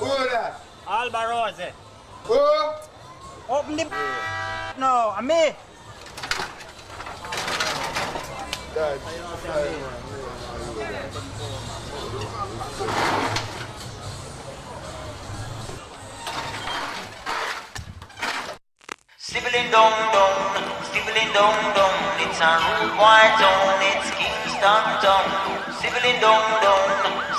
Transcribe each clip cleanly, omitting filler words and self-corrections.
Who that? Alborosie. Who? Open the no, I'm me. Stibbling dong dong, stibbling dong dong. It's a rude white town, it's Kingston town. Stibbling dong dong,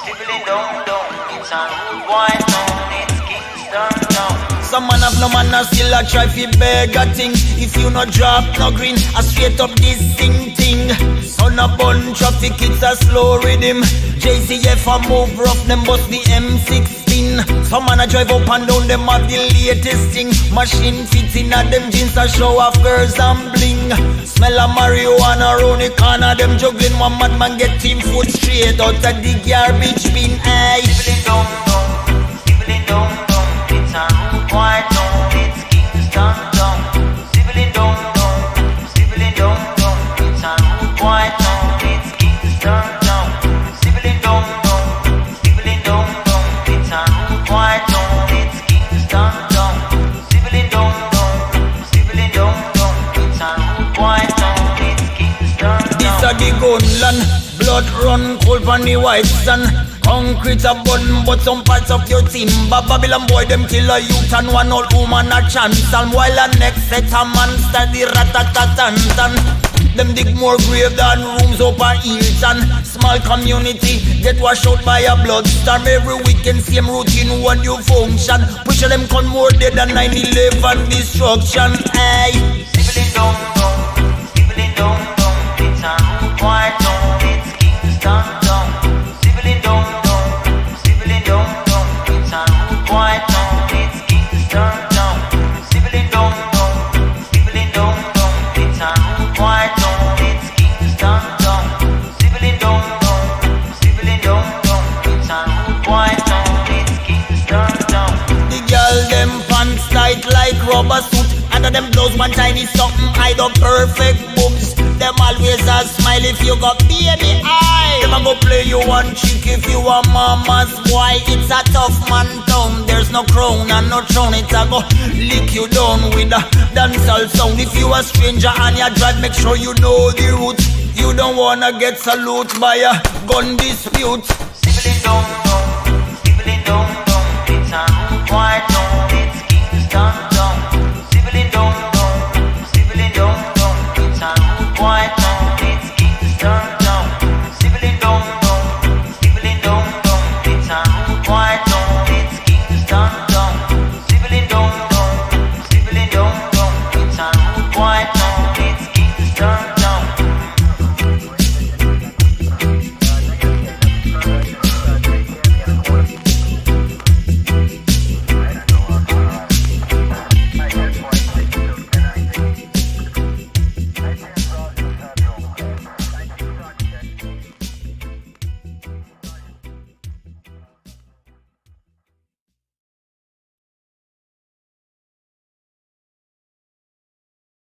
stibbling dong dong. It's a rude white town, it's Kingston town. Some man have no man and still a try fi beg a thing. If you no drop no green, a straight up this thing. Son a bun traffic, it's a slow rhythm. JCF a move rough, them bust the M16. Some man a drive up and down, them have the latest thing. Machine fits in at them jeans a show off girls and bling. Smell a marijuana round the corner, them juggling. One madman get team foot straight out of the garbage bin. Aye. Stibbling dong dong, stibbling dong dong. It's a rude white town, it's Kingston town. Stibbling dong dong, stibbling dong dong. It's a rude white town, it's Kingston town. Stibbling dong dong, stibbling dong dong. It's a rude white town, it's Kingston town. Stibbling dong dong, stibbling dong dong. It's a rude white town, it's Kingston town. This a the gunland, blood run cold on the white sun. Concrete a bun, but some parts of your timber. Babylon boy, them kill a youth and one old woman a chance. And while a next set a monster, the rat-a-tat-tan-tan. Them dig more grave than rooms up a Hilton. Small community get washed out by a bloodstorm. Every weekend same routine, one new function. Push them con more dead than 9/11 destruction. Aye. Stibbling dong dong, stibbling dong dong. It's a rude white town, it's Kingston town. Stibbling dong dong, stibbling dong dong. It's a rude white town, it's Kingston town. Stibbling dong dong, stibbling dong dong. It's a rude white town, it's Kingston town. Stibbling dong dong, stibbling dong dong. It's a rude white town, it's Kingston town. The girl them pants tight like rubber suit. Under them blouse one tiny something hide up perfect boobs. Them always a smile if you got baby eye. Them a go play you one chick if you a mama's boy. It's a tough man town. There's no crown and no throne. It's a go lick you down with a dancehall sound. If you a stranger and you drive, make sure you know the route. You don't wanna get salute by a gun dispute. Stibbling dong